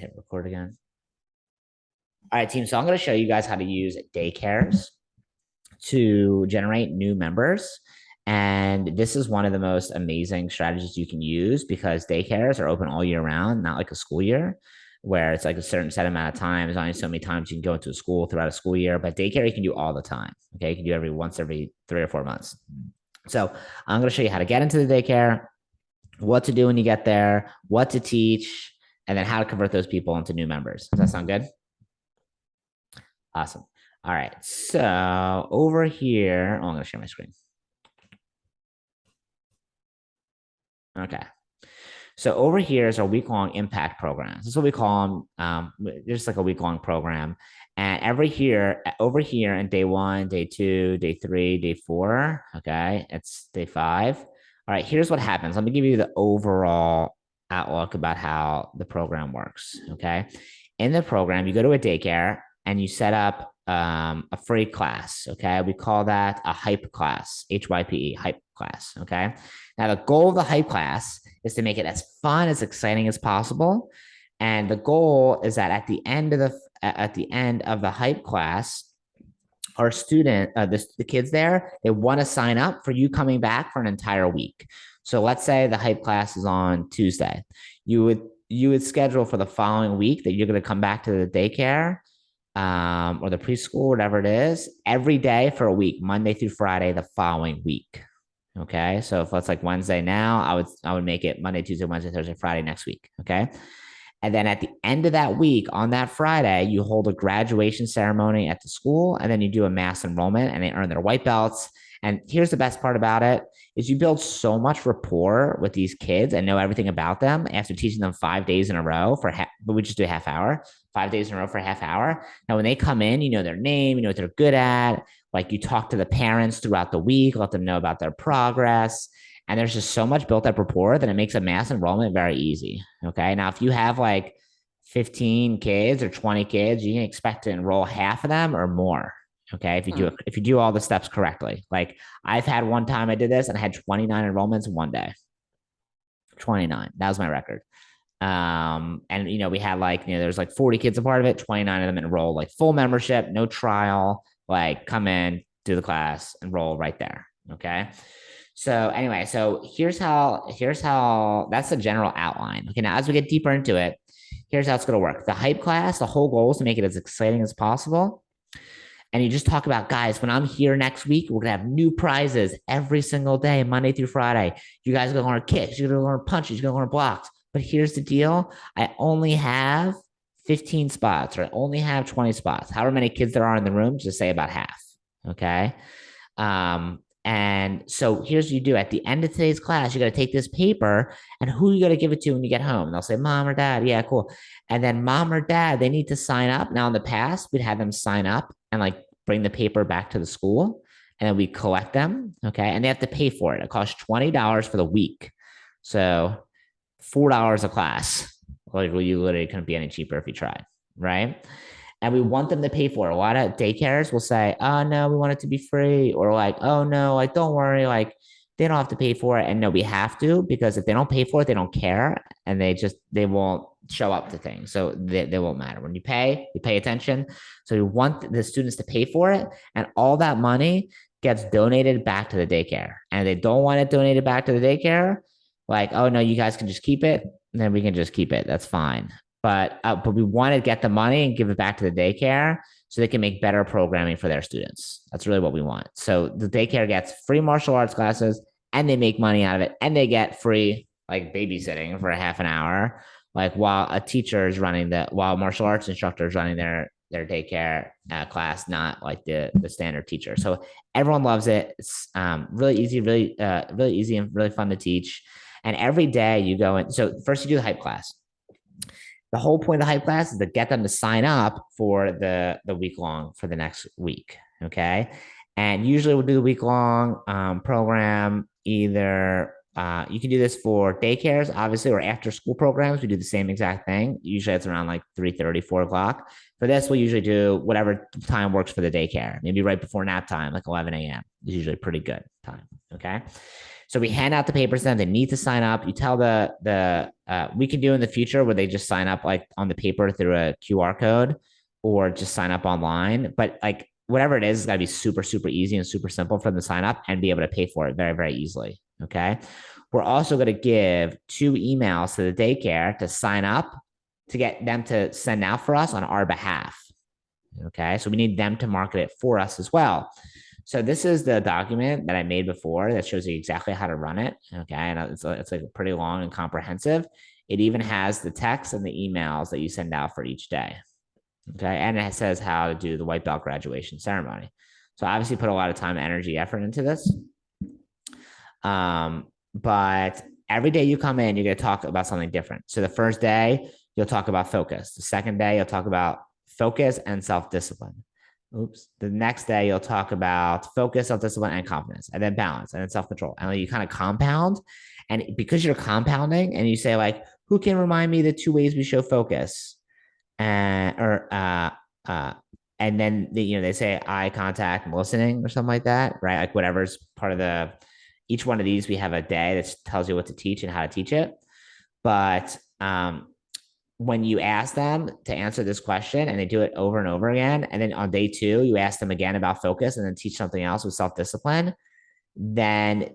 Hit record again. All right, team. So I'm going to show you guys how to use daycares to generate new members. And this is one of the most amazing strategies you can use because daycares are open all year round, not like a school year where it's like a certain set amount of times, only so many times you can go into a school throughout a school year. But daycare you can do all the time. Okay, you can do every 3 or 4 months. So I'm going to show you how to get into the daycare, what to do when you get there, what to teach, and then how to convert those people into new members. Does that sound good? Awesome. All right. So over here, I'm going to share my screen. Okay. So over here is our week-long impact programs. This is what we call them. Just like a week-long program. And over here in day 1, day 2, day 3, day 4, okay, it's day 5. All right, here's what happens. Let me give you the overall outlook about how the program works, okay? In the program, you go to a daycare and you set up a free class, okay? We call that a hype class, HYPE, hype class, okay? Now, the goal of the hype class is to make it as fun, as exciting as possible. And the goal is that at the end of the hype class, our the kids there, they want to sign up for you coming back for an entire week. So let's say the hype class is on Tuesday. You would schedule for the following week that you're going to come back to the daycare or the preschool, whatever it is, every day for a week, Monday through Friday, the following week. Okay. So if it's like Wednesday now, I would make it Monday, Tuesday, Wednesday, Thursday, Friday next week. Okay. And then at the end of that week, on that Friday, you hold a graduation ceremony at the school, and then you do a mass enrollment, and they earn their white belts. And here's the best part about it is you build so much rapport with these kids and know everything about them after teaching them 5 days in a row but we just do a half hour, 5 days in a row for a half hour. Now, when they come in, you know their name, you know what they're good at. Like you talk to the parents throughout the week, let them know about their progress. And there's just so much built up rapport that it makes a mass enrollment very easy. Okay. Now, if you have like 15 kids or 20 kids, you can expect to enroll half of them or more. Okay. If you do all the steps correctly. Like I've had one time I did this and I had 29 enrollments in one day. 29. That was my record. And we had there's like 40 kids a part of it, 29 of them enrolled, like full membership, no trial, like come in, do the class, enroll right there. Okay. So anyway, so here's how that's the general outline. Okay, now as we get deeper into it, here's how it's going to work. The hype class, the whole goal is to make it as exciting as possible. And you just talk about, guys, when I'm here next week, we're going to have new prizes every single day, Monday through Friday. You guys are going to learn kicks, you're going to learn punches, you're going to learn blocks. But here's the deal. I only have 15 spots, or I only have 20 spots. However many kids there are in the room, just say about half. Okay. And so here's what you do at the end of today's class, you got to take this paper and who you got to give it to when you get home. And they'll say, mom or dad. Yeah, cool. And then mom or dad, they need to sign up. Now, in the past, we'd have them sign up and like bring the paper back to the school and then we collect them. Okay. And they have to pay for it. It costs $20 for the week. So $4 a class. Like, well, you literally couldn't be any cheaper if you tried. Right. And we want them to pay for it. A lot of daycares will say, oh, no, we want it to be free. Or like, oh, no, like, don't worry. Like, they don't have to pay for it. And no, we have to, because if they don't pay for it, they don't care. And they won't show up to things. So they won't matter. When you pay attention. So you want the students to pay for it. And all that money gets donated back to the daycare. And if they don't want it donated back to the daycare, like, oh, no, you guys can just keep it. Then we can just keep it. That's fine. But we want to get the money and give it back to the daycare so they can make better programming for their students. That's really what we want. So the daycare gets free martial arts classes and they make money out of it, and they get free like babysitting for a half an hour, like while martial arts instructor is running their daycare class, not like the standard teacher. So everyone loves it. It's really easy, really easy and really fun to teach. And every day you go in. So first you do the hype class. The whole point of the hype class is to get them to sign up for the week long for the next week. Okay. And usually we'll do the week long program. Either you can do this for daycares, obviously, or after school programs. We do the same exact thing. Usually it's around like 3:30, 4 o'clock. For this, we'll usually do whatever time works for the daycare. Maybe right before nap time, like 11 a.m. is usually a pretty good time. Okay. So we hand out the papers to them. They need to sign up. You tell we can do in the future where they just sign up like on the paper through a QR code or just sign up online. But like whatever it is, it's got to be super, super easy and super simple for them to sign up and be able to pay for it very, very easily. Okay. We're also going to give 2 emails to the daycare to sign up to get them to send out for us on our behalf. Okay. So we need them to market it for us as well. So this is the document that I made before that shows you exactly how to run it. Okay. And it's like pretty long and comprehensive. It even has the text and the emails that you send out for each day. Okay. And it says how to do the white belt graduation ceremony. So obviously put a lot of time, energy, effort into this. But every day you come in, you're going to talk about something different. So the first day, you'll talk about focus. The second day, you'll talk about focus and self-discipline. Oops. The next day, you'll talk about focus, self-discipline, and confidence, and then balance, and then self-control. And then you kind of compound. And because you're compounding and you say, like, who can remind me the 2 ways we show focus? And then they say eye contact and listening or something like that, right? Like whatever's part of each one of these, we have a day that tells you what to teach and how to teach it. But when you ask them to answer this question and they do it over and over again, and then on day 2, you ask them again about focus and then teach something else with self-discipline, then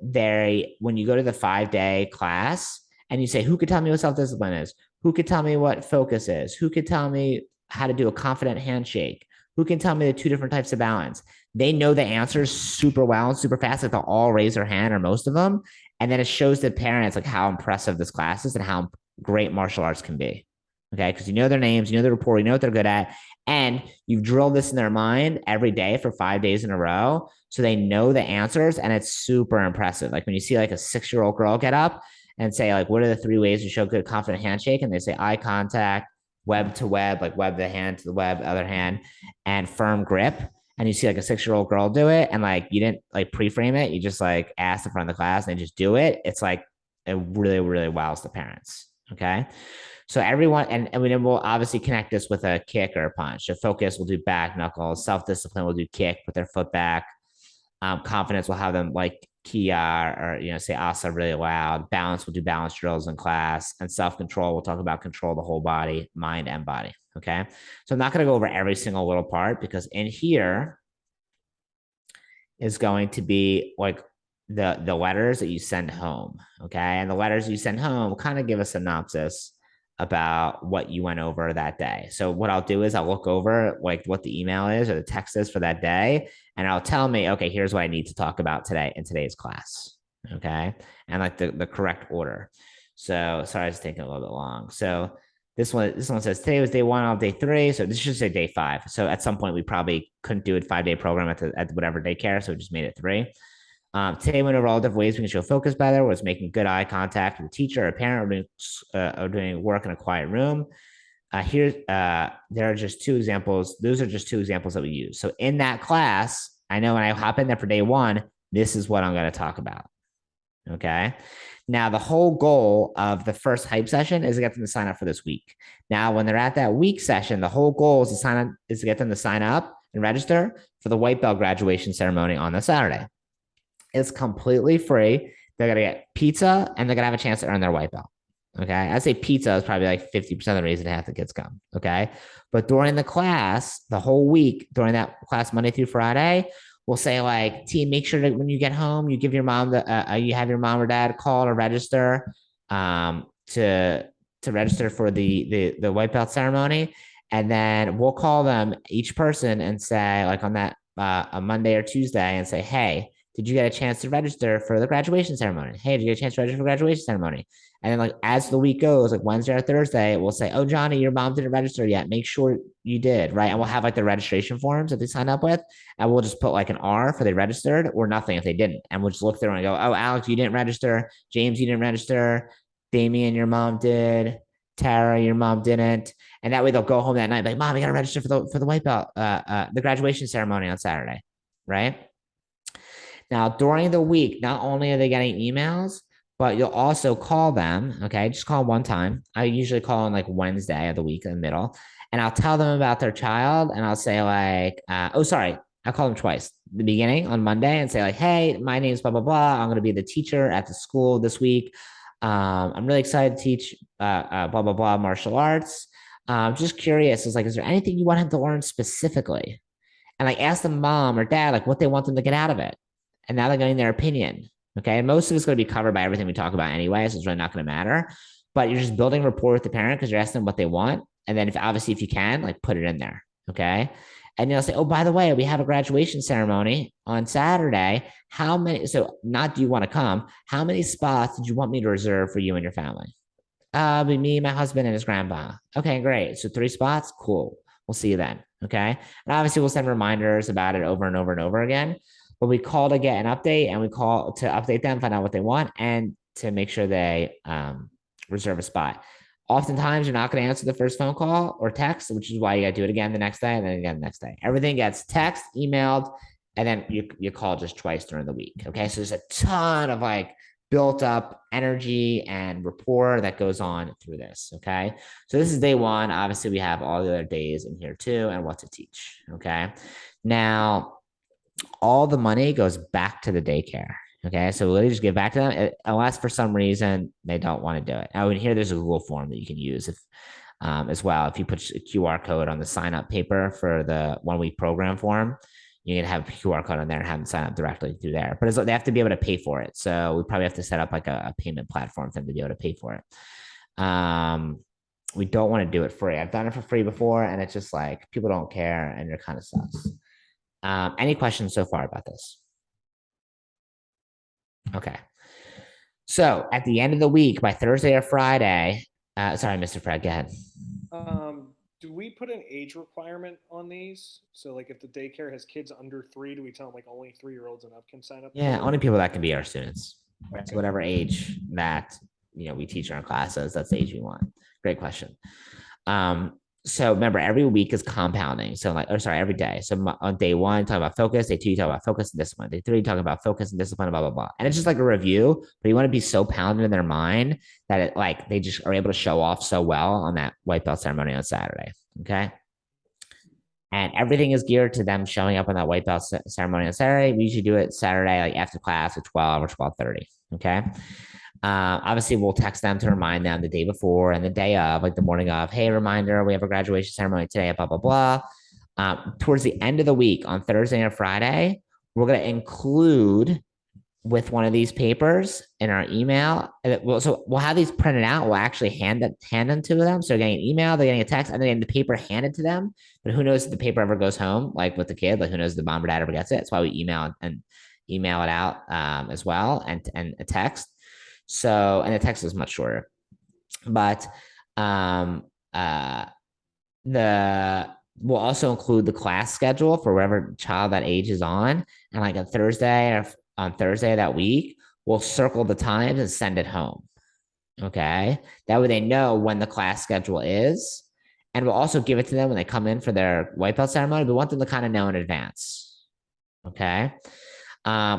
when you go to the 5-day class and you say, who could tell me what self-discipline is? Who could tell me what focus is? Who could tell me how to do a confident handshake? Who can tell me the 2 different types of balance? They know the answers super well and super fast. Like they'll all raise their hand or most of them. And then it shows the parents like how impressive this class is and how great martial arts can be. Okay. Because you know their names, you know their rapport, you know what they're good at. And you've drilled this in their mind every day for 5 days in a row. So they know the answers and it's super impressive. Like when you see like a 6-year-old girl get up and say, like, what are the 3 ways to show good confident handshake? And they say eye contact, web to web, like web the hand to the web, other hand, and firm grip. And you see like a 6-year-old girl do it, and like you didn't like pre-frame it, you just like ask in front of the class and they just do it. It's like it really, really wows the parents. Okay. So everyone, and then we'll obviously connect this with a kick or a punch. So focus, we'll do back knuckles. Self-discipline, we'll do kick, put their foot back. Confidence will have them like Kia or say Asa really loud. Balance, we'll do balance drills in class. And self-control, we'll talk about control the whole body, mind and body. Okay. So I'm not going to go over every single little part because in here is going to be like the letters that you send home. Okay. And the letters you send home kind of give a synopsis about what you went over that day. So what I'll do is I'll look over like what the email is or the text is for that day. And I'll tell me, okay, here's what I need to talk about today in today's class. Okay. And like the correct order. So sorry, it's taking a little bit long. So this one says today was day 1 of day 3. So this should say day 5. So at some point we probably couldn't do a 5-day program at whatever daycare. So we just made it 3. Today, one of all different ways we can show focus better was making good eye contact with a teacher or a parent or doing work in a quiet room. There are just 2 examples. Those are just 2 examples that we use. So in that class, I know when I hop in there for day 1, this is what I'm going to talk about. Okay. Now, the whole goal of the first hype session is to get them to sign up for this week. Now, when they're at that week to get them to sign up and register for the white belt graduation ceremony on the Saturday. It's completely free. They're going to get pizza and they're going to have a chance to earn their white belt. Okay. I say pizza is probably like 50% of the reason half the kids come. Okay. But during the class, the whole week, during that class, Monday through Friday, we'll say like, team, make sure that when you get home, you give your mom you have your mom or dad call to register, to register for the white belt ceremony. And then we'll call them each person and say like on that, a Monday or Tuesday and say, hey, did you get a chance to register for the graduation ceremony? Hey, did you get a chance to register for the graduation ceremony? And then like as the week goes, like Wednesday or Thursday, we'll say, oh, Johnny, your mom didn't register yet. Make sure you did, right? And we'll have like the registration forms that they sign up with. And we'll just put like an R for they registered or nothing if they didn't. And we'll just look through and go, oh, Alex, you didn't register. James, you didn't register. Damien, your mom did. Tara, your mom didn't. And that way they'll go home that night like, Mom, you got to register for the white belt, the graduation ceremony on Saturday, right? Now, during the week, not only are they getting emails, but you'll also call them. Okay. Just call them one time. I usually call on like Wednesday of the week in the middle. And I'll tell them about their child. And I'll say, like, oh, sorry. I call them twice. The beginning on Monday and say like, hey, my name's blah blah blah. I'm going to be the teacher at the school this week. I'm really excited to teach blah blah blah martial arts. Just curious. It's like, is there anything you want him to learn specifically? And like ask the mom or dad like what they want them to get out of it. And now they're getting their opinion. Okay. And most of it's going to be covered by everything we talk about anyway. So it's really not going to matter. But you're just building rapport with the parent because you're asking them what they want. And then if obviously if you can, like put it in there. Okay. And you'll say, oh, by the way, we have a graduation ceremony on Saturday. How many? So not do you want to come? How many spots did you want me to reserve for you and your family? Be me, my husband, and his grandpa. Okay, great. So 3 spots. Cool. We'll see you then. Okay. And obviously, we'll send reminders about it over and over and over again. But we call to get an update and we call to update them, find out what they want, and to make sure they reserve a spot. Oftentimes, you're not going to answer the first phone call or text, which is why you got to do it again the next day and then again the next day. Everything gets text, emailed, and then you call just twice during the week. Okay. So there's a ton of like built up energy and rapport that goes on through this. Okay. So this is day one. Obviously, we have all the other days in here too and what to teach. Okay. Now, all the money goes back to the daycare. Okay. So we'll just give back to them unless for some reason they don't want to do it. Now, in here, there's a Google form that you can use if, as well. If you put a QR code on the sign up paper for the 1 week program form, you can have a QR code on there and have them sign up directly through there. But they have to be able to pay for it. So we probably have to set up like a payment platform for them to be able to pay for it. We don't want to do it free. I've done it for free before, and it's just like people don't care, and it kind of sucks. Any questions so far about this? Okay. So at the end of the week, by Thursday or Friday, sorry, Mr. Fred, go ahead. Do we put an age requirement on these? So, like, if the daycare has kids under 3, do we tell them like only 3-year-olds and up can sign up Yeah, for it? only people that can be our students. Right. So Okay. whatever age that we teach in our classes, that's the age we want. Great question. So remember, every week is compounding. So like, or sorry, every day. So on day one, talk about focus. Day two, you talk about focus and discipline. Day three, you talk about focus and discipline, blah, blah, blah. And it's just like a review, but you want to be so pounded in their mind that it like they just are able to show off so well on that white belt ceremony on Saturday. Okay. And everything is geared to them showing up on that white belt ceremony on Saturday. We usually do it Saturday, like after class at 12 or 12:30. Okay. Obviously, we'll text them to remind them the day before and the day of, like the morning of, hey, reminder, we have a graduation ceremony today, blah, blah, blah. Towards the end of the week on Thursday or Friday, we're going to include with one of these papers in our email. So we'll have these printed out. We'll actually hand them to them. So they're getting an email, they're getting a text, and they're getting the paper handed to them. But who knows if the paper ever goes home, like with the kid, like who knows if the mom or dad ever gets it. That's why we email it out as well and a text. So, and the text is much shorter, but the we'll also include the class schedule for whatever child that age is on, and like on Thursday that week, we'll circle the times and send it home. Okay, that way they know when the class schedule is, and we'll also give it to them when they come in for their white belt ceremony. We want them to kind of know in advance. Okay.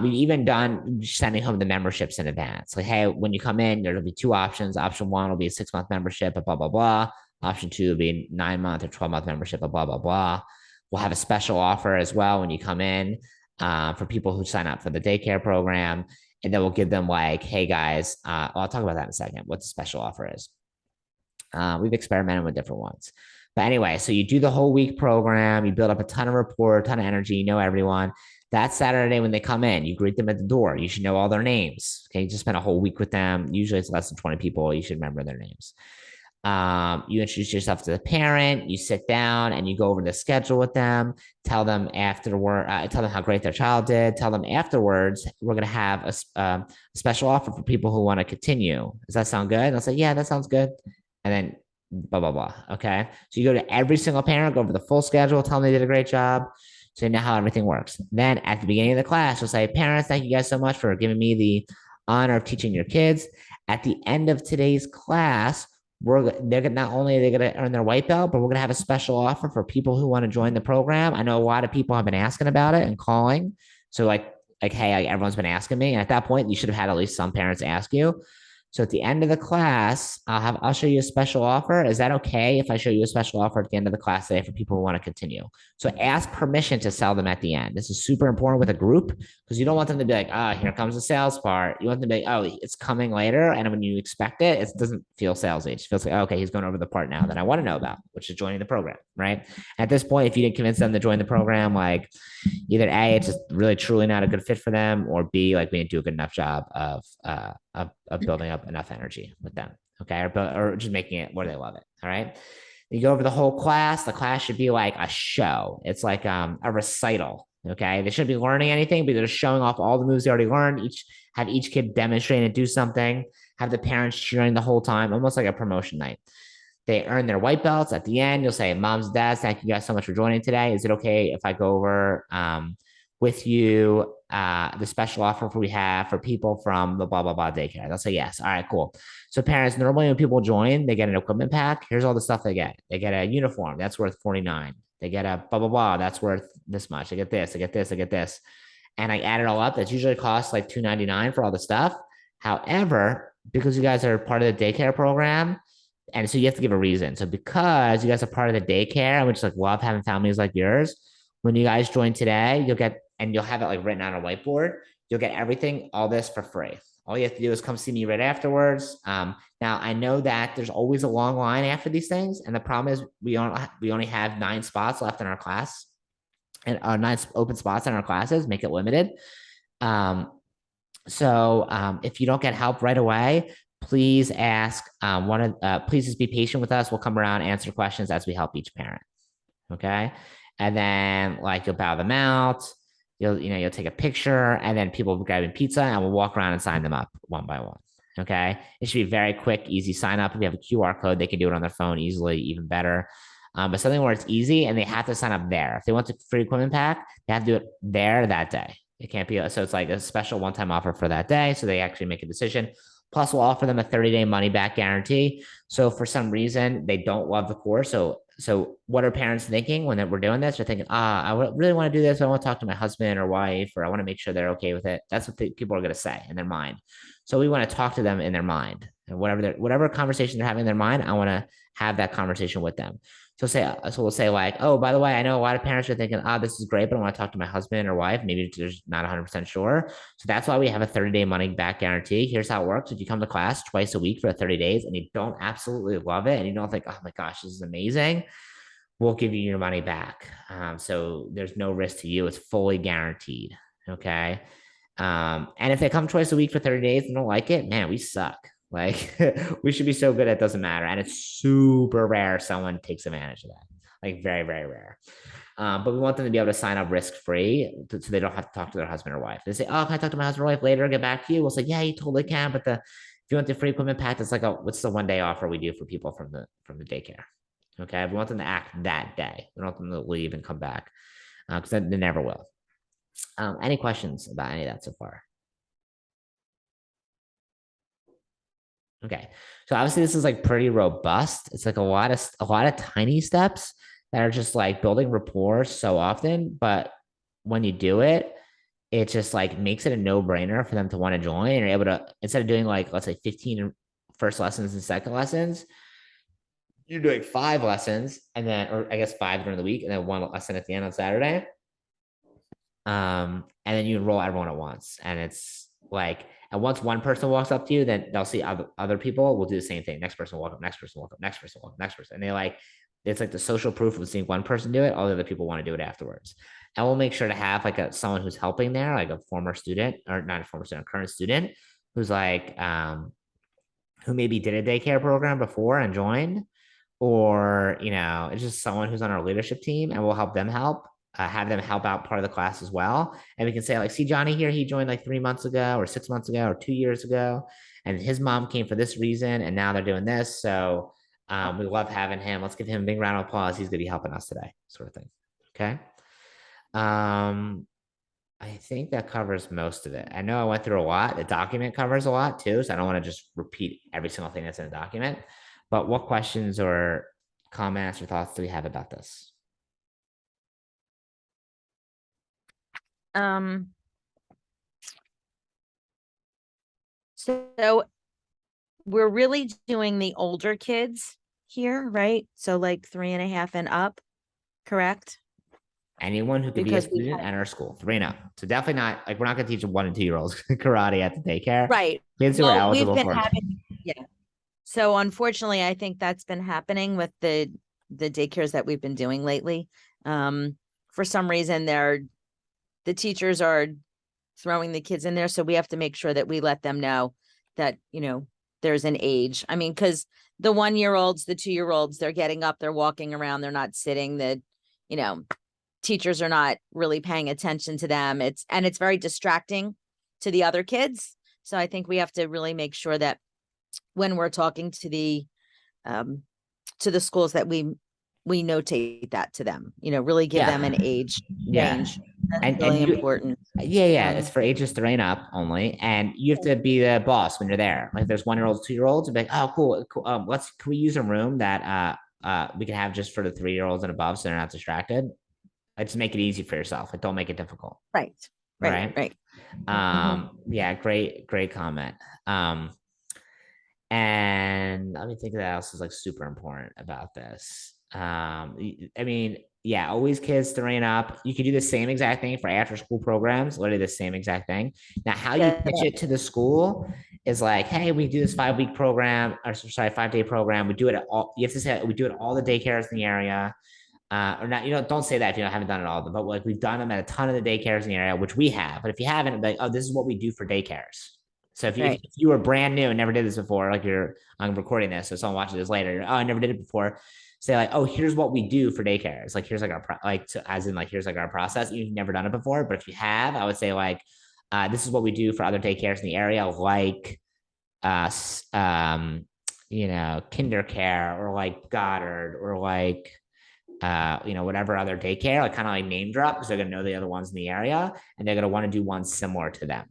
We've even done sending home the memberships in advance. Like, hey, when you come in, there'll be 2 options. Option one will be a 6-month membership, blah, blah, blah. Option two will be a 9-month or 12-month membership, blah, blah, blah. We'll have a special offer as well when you come in for people who sign up for the daycare program. And then we'll give them like, hey, guys, I'll talk about that in a second, what the special offer is. We've experimented with different ones. But anyway, so you do the whole week program, you build up a ton of rapport, a ton of energy, you know everyone. That Saturday when they come in, you greet them at the door. You should know all their names. Okay, you just spend a whole week with them. Usually it's less than 20 people. You should remember their names. You introduce yourself to the parent. You sit down and you go over the schedule with them. Tell them afterward. Tell them how great their child did. Tell them afterwards we're going to have a special offer for people who want to continue. Does that sound good? And I'll say, yeah, that sounds good. And then blah blah blah. Okay, so you go to every single parent, go over the full schedule, tell them they did a great job. So you know how everything works. Then at the beginning of the class, you'll say, parents, thank you guys so much for giving me the honor of teaching your kids. At the end of today's class, they're not only are they going to earn their white belt, but we're going to have a special offer for people who want to join the program. I know a lot of people have been asking about it and calling. So hey, everyone's been asking me. And at that point, you should have had at least some parents ask you. So at the end of the class, I'll show you a special offer. Is that okay if I show you a special offer at the end of the class today for people who want to continue? So ask permission to sell them at the end. This is super important with a group because you don't want them to be like, ah, oh, here comes the sales part. You want them to be, oh, it's coming later. And when you expect it, it doesn't feel salesy. It feels like, oh, okay, he's going over the part now that I want to know about, which is joining the program, right? At this point, if you didn't convince them to join the program, like either A, it's just really truly not a good fit for them, or B, like we didn't do a good enough job of building up enough energy with them. Okay. Or just making it where they love it. All right. You go over the whole class. The class should be like a show. It's like a recital. Okay. They shouldn't be learning anything, but they're showing off all the moves they already learned. Have each kid demonstrate and do something. Have the parents cheering the whole time, almost like a promotion night. They earn their white belts at the end. You'll say, "Moms, dads, thank you guys so much for joining today. Is it okay if I go over with you the special offer we have for people from the blah blah blah daycare?" They'll say yes. All right, cool. So parents, normally when people join, they get an equipment pack. Here's all the stuff they get. They get a uniform that's worth 49. They get a blah blah blah that's worth this much. They get this. They get this. They get this. And I add it all up. That's usually costs like $2.99 for all the stuff. However, because you guys are part of the daycare program, and so you have to give a reason. So because you guys are part of the daycare, which like love having families like yours, when you guys join today, you'll have it like written on a whiteboard. You'll get everything, all this for free. All you have to do is come see me right afterwards. Now I know that there's always a long line after these things, and the problem is we only have 9 spots left in our class, and 9 open spots in our classes make it limited. So if you don't get help right away, please ask please just be patient with us. We'll come around, answer questions as we help each parent. Okay. And then like you'll bow them out, you'll take a picture, and then people will be grabbing pizza and we'll walk around and sign them up one by one. Okay. It should be very quick, easy sign up. If you have a QR code, they can do it on their phone easily, even better. But something where it's easy and they have to sign up there. If they want the free equipment pack, they have to do it there that day. It can't be so it's like a special one-time offer for that day. So they actually make a decision. Plus, we'll offer them a 30-day money back guarantee. So for some reason they don't love the course. So what are parents thinking when we're doing this? They're thinking, I really want to do this. I want to talk to my husband or wife, or I want to make sure they're okay with it. That's what people are going to say in their mind. So we want to talk to them in their mind, and whatever conversation they're having in their mind, I want to have that conversation with them. So we'll say like, oh, by the way, I know a lot of parents are thinking, this is great, but I want to talk to my husband or wife. Maybe they're just not 100% sure. So that's why we have a 30-day money back guarantee. Here's how it works. If you come to class twice a week for 30 days and you don't absolutely love it and you don't think, oh my gosh, this is amazing, we'll give you your money back. So there's no risk to you. It's fully guaranteed. Okay. And if they come twice a week for 30 days and don't like it, man, we suck. Like we should be so good it doesn't matter. And it's super rare someone takes advantage of that. Like very, very rare. But we want them to be able to sign up risk free so they don't have to talk to their husband or wife. They say, oh, can I talk to my husband or wife later? Get back to you. We'll say, yeah, you totally can. But if you want the free equipment pack, it's like what's the 1-day offer we do for people from the daycare. Okay. We want them to act that day. We don't want them to leave and come back because they never will. Any questions about any of that so far? Okay. So obviously this is like pretty robust. It's like a lot of tiny steps that are just like building rapport so often, but when you do it, it just like makes it a no-brainer for them to want to join. And you're able to, instead of doing like, let's say 15 first lessons and second lessons, you're doing 5 lessons and then, or I guess 5 during the week and then 1 lesson at the end on Saturday. And then you enroll everyone at once. And it's like, and once one person walks up to you, then they'll see other people will do the same thing. Next person walk up, next person walk up, next person walk up, next person. And it's like the social proof of seeing one person do it. All the other people want to do it afterwards. And we'll make sure to have like someone who's helping there, like a former student or not a former student, a current student who's like, who maybe did a daycare program before and joined, or, it's just someone who's on our leadership team and we'll help them have them help out part of the class as well. And we can say like, see Johnny here, he joined like 3 months ago or 6 months ago or 2 years ago. And his mom came for this reason. And now they're doing this. So we love having him. Let's give him a big round of applause. He's going to be helping us today, sort of thing. Okay. I think that covers most of it. I know I went through a lot. The document covers a lot too. So I don't want to just repeat every single thing that's in the document. But what questions or comments or thoughts do we have about this? So we're really doing the older kids here, right? So like 3.5 and up, correct? Anyone who could be a Because we student have, at our school, 3 and up. So definitely not like we're not going to teach 1 and 2 year olds karate at the daycare. right. Kids who are Well, we've eligible been for it. having, yeah. So unfortunately, I think that's been happening with the daycares that we've been doing lately. For some reason, the teachers are throwing the kids in there, so we have to make sure that we let them know that there's an age. I mean, because the 1 year olds, the 2 year olds, they're getting up, they're walking around, they're not sitting. You know, teachers are not really paying attention to them. It's very distracting to the other kids. So I think we have to really make sure that when we're talking um to the schools that we notate that to them, really give them Yeah. an age Yeah. range. That's And really you, important. yeah, it's Um, for ages 3 and up only. And you have to be the boss when you're there. Like there's 1 year olds, 2 year olds, and be like, oh, cool. Cool. Can we use a room that we can have just for the 3 year olds and above so they're not distracted? Like just make it easy for yourself. Like don't make it difficult. right, right, Right. right. Hmm. Yeah, great comment. Um, and let me think of that else is like super important about this. I mean, yeah, always kids 3 and up. You could do the same exact thing for after school programs, literally the same exact thing. Now, how you Yeah, pitch it to the school is like, hey, we do this 5 week program, or sorry, 5 day program. We do it at all. You have to say we do it at all the daycares in the area. Or not, don't say that if you haven't done it all, but like we've done them at a ton of the daycares in the area, which we have. But if you haven't, it'd be like, oh, this is what we do for daycares. So if right, you were brand new and never did this before, like I'm recording this, so someone watches this later, oh, I never did it before. Say like, oh, here's what we do for daycares. Like here's like as in like here's like our process. You've never done it before, but if you have, I would say like, this is what we do for other daycares in the area, like uh, kinder care or like Goddard or like whatever other daycare, like kind of like name drop because they're gonna know the other ones in the area and they're gonna want to do one similar to them.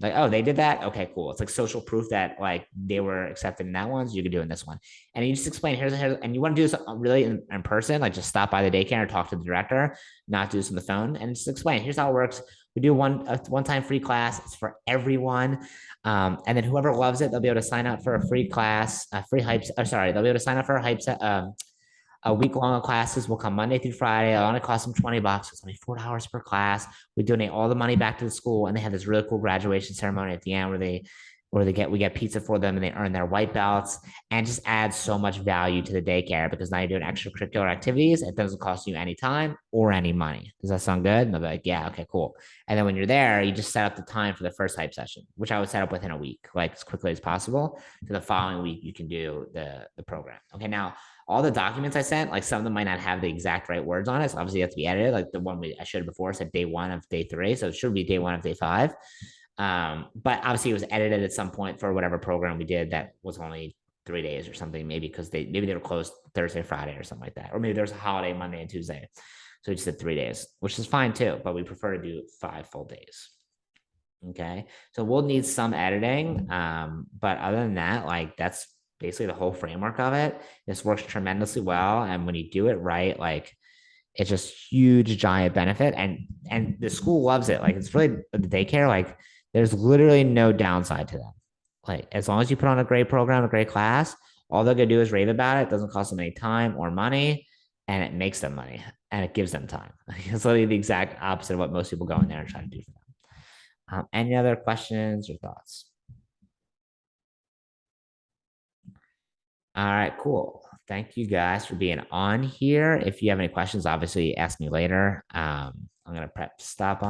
Like, oh, they did that. Okay, cool. It's like social proof that like they were accepted in that one, so you could do in this one. And you just explain here's and you want to do this really in person, like just stop by the daycare and talk to the director, not do this on the phone, and just explain here's how it works. We do one time free class. It's for everyone. And then whoever loves it, they'll be able to sign up for a free class, a free hype. Sorry, they'll be able to sign up for a hype a week long of classes will come Monday through Friday. It only costs them $20. It's only $4 per class. We donate all the money back to the school, and they have this really cool graduation ceremony at the end where we get pizza for them and they earn their white belts and just adds so much value to the daycare because now you're doing extracurricular activities. It doesn't cost you any time or any money. Does that sound good? And they'll be like, yeah, okay, cool. And then when you're there, you just set up the time for the first hype session, which I would set up within a week, like as quickly as possible. So the following week you can do the program. Okay, now all the documents I sent, like some of them might not have the exact right words on it. So obviously, it has to be edited. Like the one I showed before said day 1 of day 3. So it should be day 1 of day 5. But obviously, it was edited at some point for whatever program we did that was only 3 days or something, maybe because maybe they were closed Thursday, Friday, or something like that. Or maybe there was a holiday Monday and Tuesday. So we just did 3 days, which is fine too. But we prefer to do 5 full days. Okay. So we'll need some editing. But other than that, like that's basically the whole framework of it. This works tremendously well. And when you do it right, like it's just huge, giant benefit. And the school loves it. Like it's really the daycare, like there's literally no downside to them. Like as long as you put on a great program, a great class, all they're gonna do is rave about it. It doesn't cost them any time or money, and it makes them money and it gives them time. It's literally the exact opposite of what most people go in there and try to do for them. Any other questions or thoughts? All right, cool. Thank you guys for being on here. If you have any questions, obviously ask me later. I'm gonna prep stop on.